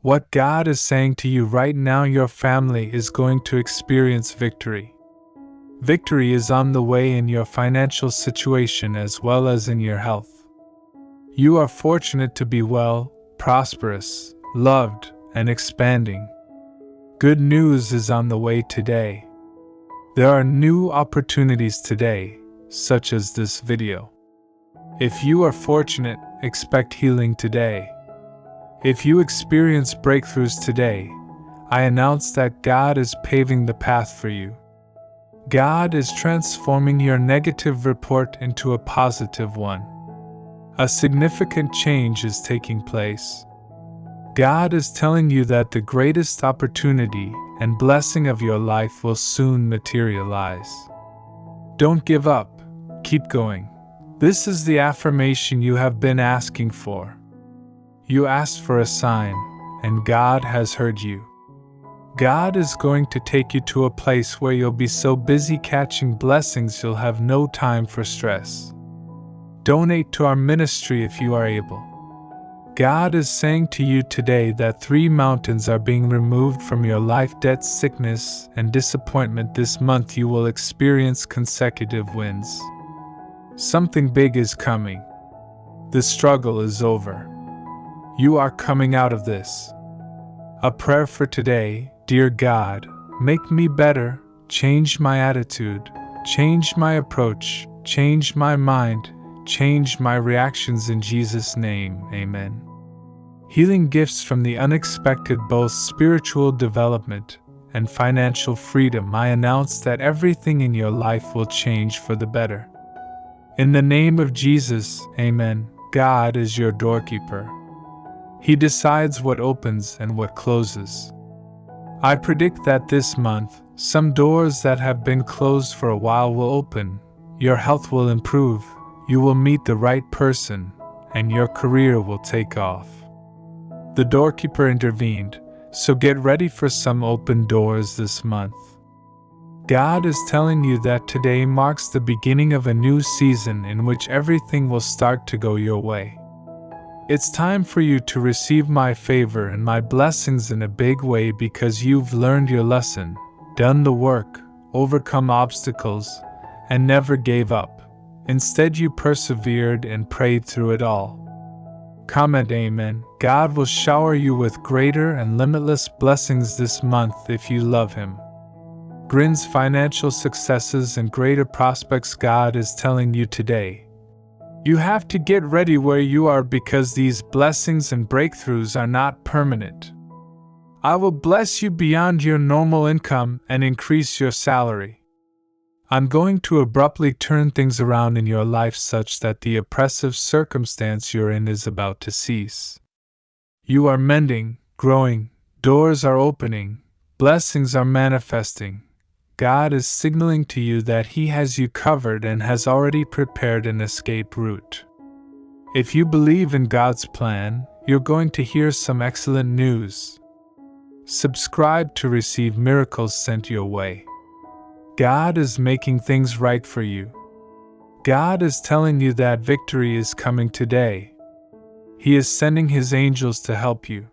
What God is saying to you right now, your family is going to experience victory. Victory is on the way in your financial situation as well as in your health. You are fortunate to be well, prosperous, loved, and expanding. Good news is on the way today. There are new opportunities today, such as this video. If you are fortunate, expect healing today. If you experience breakthroughs today, I announce that God is paving the path for you. God is transforming your negative report into a positive one. A significant change is taking place. God is telling you that the greatest opportunity and blessing of your life will soon materialize. Don't give up, keep going. This is the affirmation you have been asking for. You asked for a sign, and God has heard you. God is going to take you to a place where you'll be so busy catching blessings you'll have no time for stress. Donate to our ministry if you are able. God is saying to you today that 3 mountains are being removed from your life: debt, sickness, and disappointment. This month you will experience consecutive wins. Something big is coming. The struggle is over. You are coming out of this. A prayer for today: Dear God, make me better, change my attitude, change my approach, change my mind, change my reactions in Jesus' name, amen. Healing gifts from the unexpected, both spiritual development and financial freedom. I announce that everything in your life will change for the better. In the name of Jesus, amen. God is your doorkeeper. He decides what opens and what closes. I predict that this month, some doors that have been closed for a while will open, your health will improve, you will meet the right person, and your career will take off. The doorkeeper intervened, so get ready for some open doors this month. God is telling you that today marks the beginning of a new season in which everything will start to go your way. It's time for you to receive my favor and my blessings in a big way because you've learned your lesson, done the work, overcome obstacles, and never gave up. Instead, you persevered and prayed through it all. Comment amen. God will shower you with greater and limitless blessings this month if you love Him. Brings financial successes and greater prospects. God is telling you today. You have to get ready where you are because these blessings and breakthroughs are not permanent. I will bless you beyond your normal income and increase your salary. I'm going to abruptly turn things around in your life such that the oppressive circumstance you're in is about to cease. You are mending, growing, doors are opening, blessings are manifesting. God is signaling to you that He has you covered and has already prepared an escape route. If you believe in God's plan, you're going to hear some excellent news. Subscribe to receive miracles sent your way. God is making things right for you. God is telling you that victory is coming today. He is sending His angels to help you.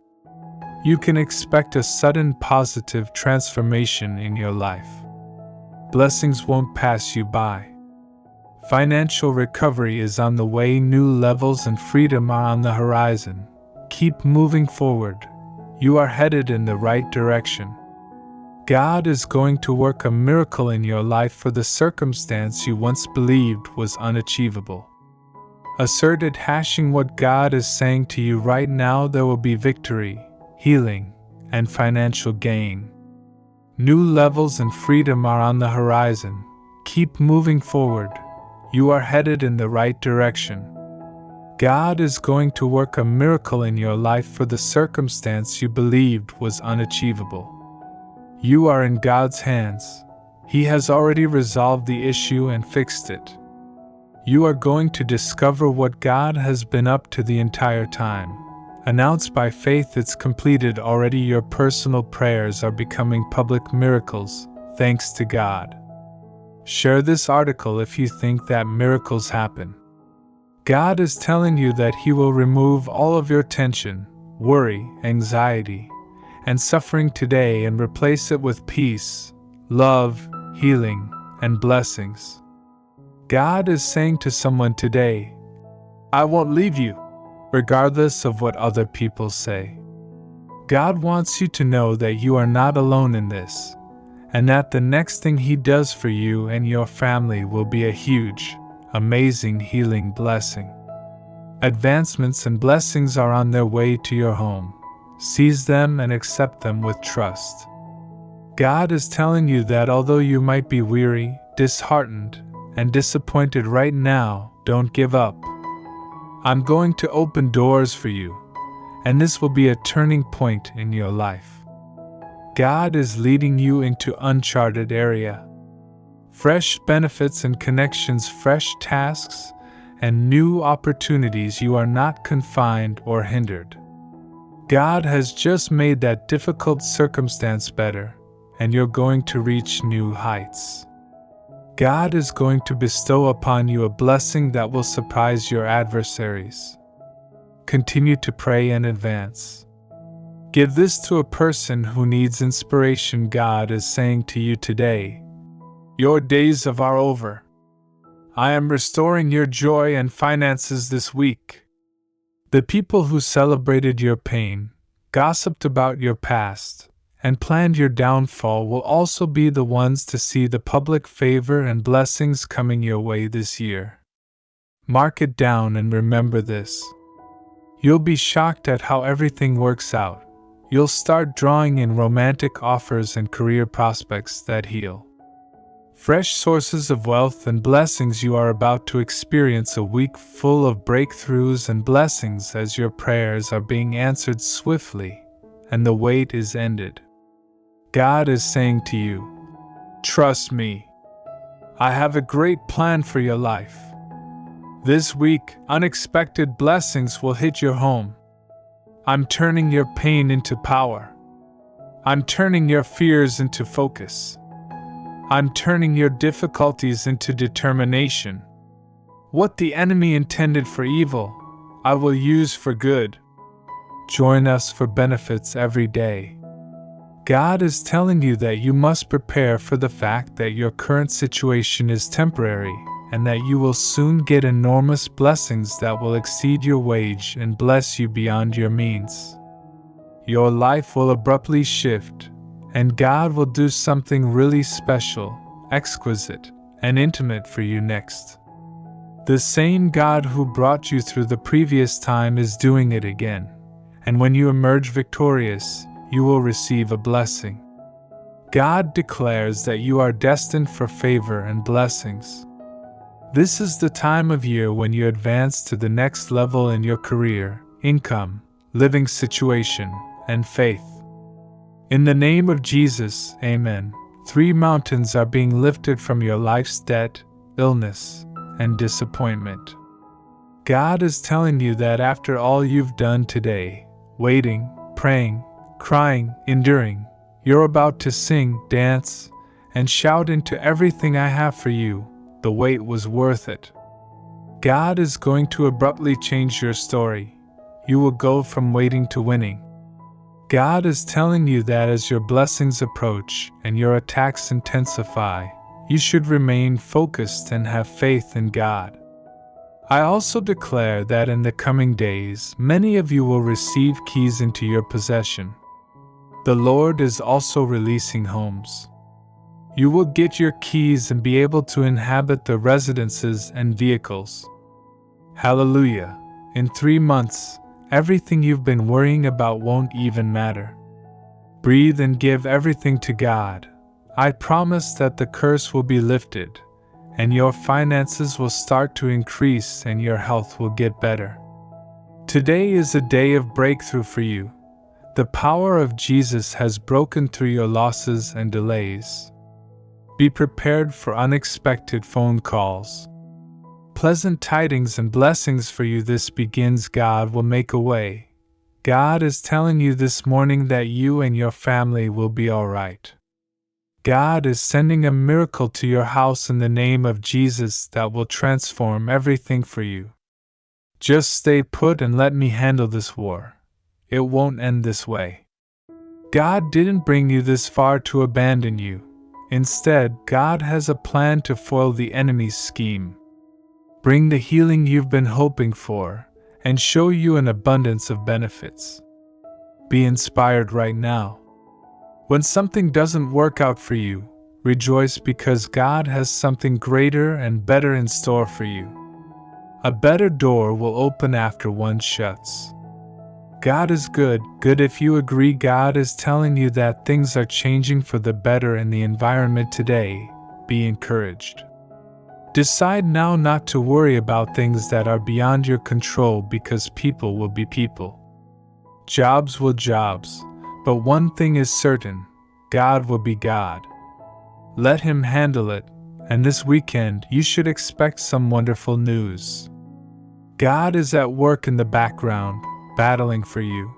You can expect a sudden positive transformation in your life. Blessings won't pass you by. Financial recovery is on the way. New levels and freedom are on the horizon. Keep moving forward. You are headed in the right direction. God is going to work a miracle in your life for the circumstance you once believed was unachievable. Asserted hashing what God is saying to you right now: there will be victory, healing, and financial gain. New levels and freedom are on the horizon. Keep moving forward. You are headed in the right direction. God is going to work a miracle in your life for the circumstance you believed was unachievable. You are in God's hands. He has already resolved the issue and fixed it. You are going to discover what God has been up to the entire time. Announced by faith, it's completed already. Your personal prayers are becoming public miracles, thanks to God. Share this article if you think that miracles happen. God is telling you that He will remove all of your tension, worry, anxiety, and suffering today and replace it with peace, love, healing, and blessings. God is saying to someone today, I won't leave you, regardless of what other people say. God wants you to know that you are not alone in this, and that the next thing He does for you and your family will be a huge, amazing healing blessing. Advancements and blessings are on their way to your home. Seize them and accept them with trust. God is telling you that although you might be weary, disheartened, and disappointed right now, don't give up. I'm going to open doors for you, and this will be a turning point in your life. God is leading you into uncharted area. Fresh benefits and connections, fresh tasks, and new opportunities. You are not confined or hindered. God has just made that difficult circumstance better, and you're going to reach new heights. God is going to bestow upon you a blessing that will surprise your adversaries. Continue to pray and advance. Give this to a person who needs inspiration. God is saying to you today, your days are over. I am restoring your joy and finances this week. The people who celebrated your pain, gossiped about your past, and planned your downfall will also be the ones to see the public favor and blessings coming your way this year. Mark it down and remember this. You'll be shocked at how everything works out. You'll start drawing in romantic offers and career prospects that heal. Fresh sources of wealth and blessings. You are about to experience a week full of breakthroughs and blessings as your prayers are being answered swiftly, and the wait is ended. God is saying to you, trust me. I have a great plan for your life. This week, unexpected blessings will hit your home. I'm turning your pain into power. I'm turning your fears into focus. I'm turning your difficulties into determination. What the enemy intended for evil, I will use for good. Join us for benefits every day. God is telling you that you must prepare for the fact that your current situation is temporary, and that you will soon get enormous blessings that will exceed your wage and bless you beyond your means. Your life will abruptly shift, and God will do something really special, exquisite, and intimate for you next. The same God who brought you through the previous time is doing it again, and when you emerge victorious, you will receive a blessing. God declares that you are destined for favor and blessings. This is the time of year when you advance to the next level in your career, income, living situation, and faith. In the name of Jesus, amen. 3 mountains are being lifted from your life's debt, illness, and disappointment. God is telling you that after all you've done today, waiting, praying, crying, enduring, you're about to sing, dance, and shout into everything I have for you. The wait was worth it. God is going to abruptly change your story. You will go from waiting to winning. God is telling you that as your blessings approach and your attacks intensify, you should remain focused and have faith in God. I also declare that in the coming days, many of you will receive keys into your possession. The Lord is also releasing homes. You will get your keys and be able to inhabit the residences and vehicles. Hallelujah! In 3 months, everything you've been worrying about won't even matter. Breathe and give everything to God. I promise that the curse will be lifted, and your finances will start to increase and your health will get better. Today is a day of breakthrough for you. The power of Jesus has broken through your losses and delays. Be prepared for unexpected phone calls. Pleasant tidings and blessings for you. This begins. God will make a way. God is telling you this morning that you and your family will be all right. God is sending a miracle to your house in the name of Jesus that will transform everything for you. Just stay put and let me handle this war. it won't end this way. God didn't bring you this far to abandon you. Instead, God has a plan to foil the enemy's scheme, bring the healing you've been hoping for, and show you an abundance of benefits. Be inspired right now. When something doesn't work out for you, rejoice because God has something greater and better in store for you. A better door will open after one shuts. God is good if you agree God is telling you that things are changing for the better in the environment today. Be encouraged. Decide now not to worry about things that are beyond your control because people will be people. Jobs will jobs, but one thing is certain, God will be God. Let Him handle it, and this weekend you should expect some wonderful news. God is at work in the background, battling for you.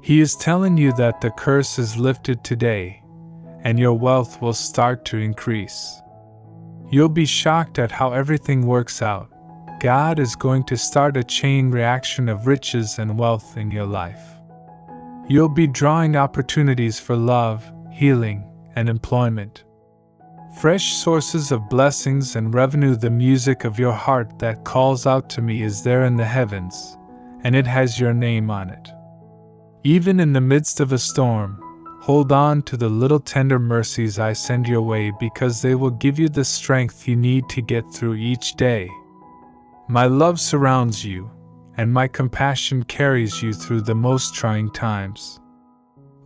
He is telling you that the curse is lifted today, and your wealth will start to increase. You'll be shocked at how everything works out. God is going to start a chain reaction of riches and wealth in your life. You'll be drawing opportunities for love, healing, and employment. Fresh sources of blessings and revenue. The music of your heart that calls out to me is there in the heavens, and it has your name on it. Even in the midst of a storm, hold on to the little tender mercies I send your way because they will give you the strength you need to get through each day. My love surrounds you, and my compassion carries you through the most trying times.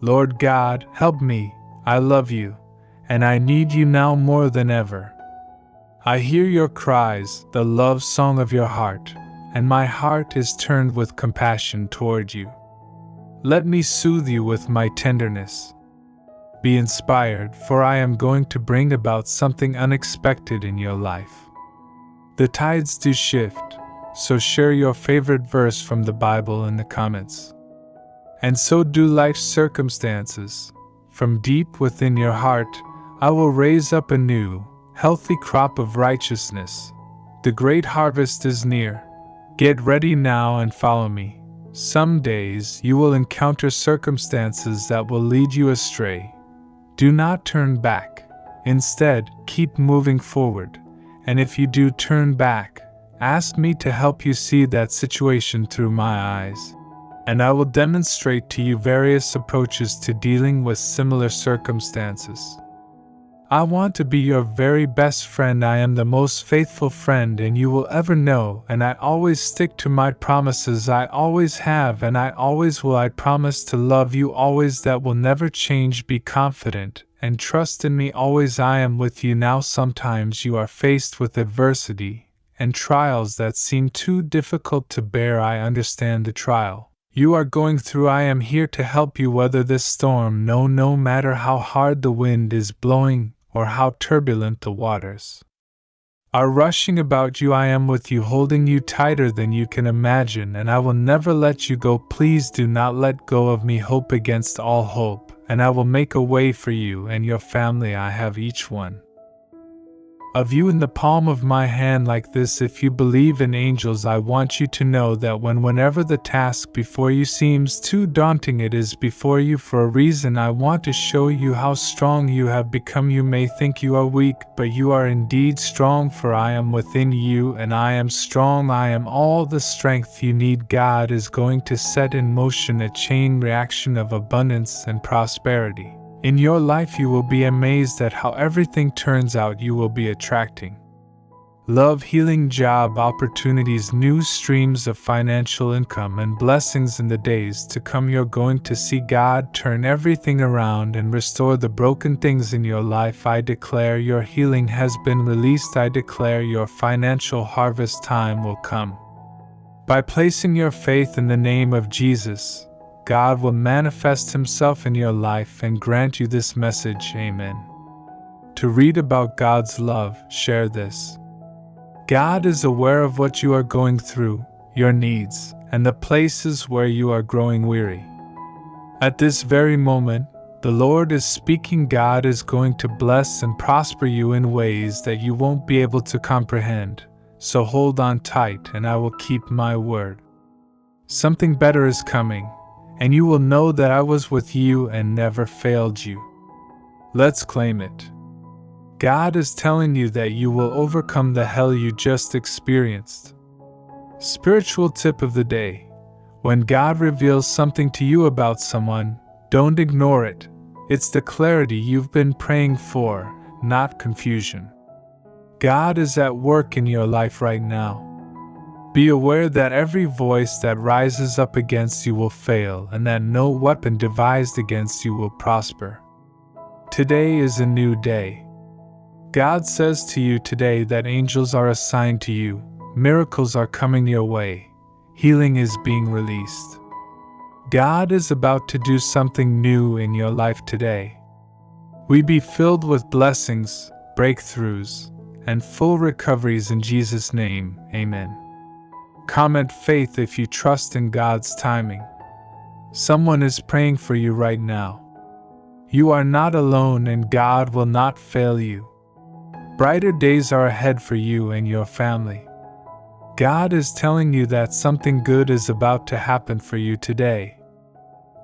Lord God, help me, I love you, and I need you now more than ever. I hear your cries, the love song of your heart, and my heart is turned with compassion toward you. Let me soothe you with my tenderness. Be inspired, for I am going to bring about something unexpected in your life. The tides do shift, so share your favorite verse from the Bible in the comments. And so do life's circumstances. From deep within your heart, I will raise up a new, healthy crop of righteousness. The great harvest is near. Get ready now and follow me. Some days you will encounter circumstances that will lead you astray. Do not turn back. Instead, keep moving forward. And if you do turn back, ask me to help you see that situation through my eyes. And I will demonstrate to you various approaches to dealing with similar circumstances. I want to be your very best friend. I am the most faithful friend and you will ever know, and I always stick to my promises. I always have and I always will. I promise to love you always. That will never change. Be confident and trust in me always. I am with you now. Sometimes you are faced with adversity and trials that seem too difficult to bear. I understand the trial you are going through. I am here to help you weather this storm. No matter how hard the wind is blowing or how turbulent the waters are rushing about you, I am with you, holding you tighter than you can imagine, and I will never let you go. Please do not let go of me. Hope against all hope, and I will make a way for you and your family. I have each one of you in the palm of my hand like this. If you believe in angels, I want you to know that whenever the task before you seems too daunting, it is before you for a reason. I want to show you how strong you have become. You may think you are weak, but you are indeed strong, for I am within you and I am strong. I am all the strength you need. God is going to set in motion a chain reaction of abundance and prosperity. In your life, you will be amazed at how everything turns out. You will be attracting love, healing, job opportunities, new streams of financial income, and blessings in the days to come. You're going to see God turn everything around and restore the broken things in your life. I declare your healing has been released. I declare your financial harvest time will come. By placing your faith in the name of Jesus, God will manifest Himself in your life and grant you this message. Amen. To read about God's love, share this. God is aware of what you are going through, your needs, and the places where you are growing weary. At this very moment, the Lord is speaking. God is going to bless and prosper you in ways that you won't be able to comprehend. So hold on tight and I will keep my word. Something better is coming. and you will know that I was with you and never failed you. Let's claim it. God is telling you that you will overcome the hell you just experienced. Spiritual tip of the day: when God reveals something to you about someone, don't ignore it. It's the clarity you've been praying for, not confusion. God is at work in your life right now. Be aware that every voice that rises up against you will fail, and that no weapon devised against you will prosper. Today is a new day. God says to you today that angels are assigned to you, miracles are coming your way, healing is being released. God is about to do something new in your life today. We be filled with blessings, breakthroughs, and full recoveries in Jesus' name, amen. Comment faith if you trust in God's timing. Someone is praying for you right now. You are not alone and God will not fail you. Brighter days are ahead for you and your family. God is telling you that something good is about to happen for you today.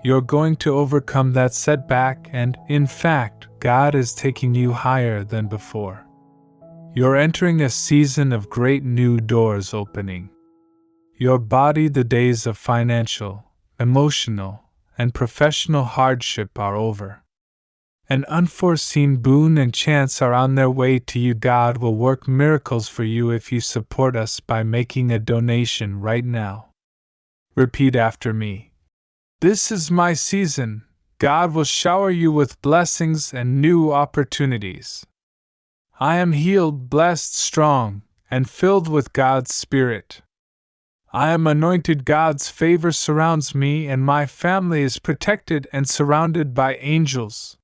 You're going to overcome that setback and, in fact, God is taking you higher than before. You're entering a season of great new doors opening. Your body, the days of financial, emotional, and professional hardship are over. An unforeseen boon and chance are on their way to you. God will work miracles for you if you support us by making a donation right now. Repeat after me. This is my season. God will shower you with blessings and new opportunities. I am healed, blessed, strong, and filled with God's Spirit. I am anointed. God's favor surrounds me, and my family is protected and surrounded by angels.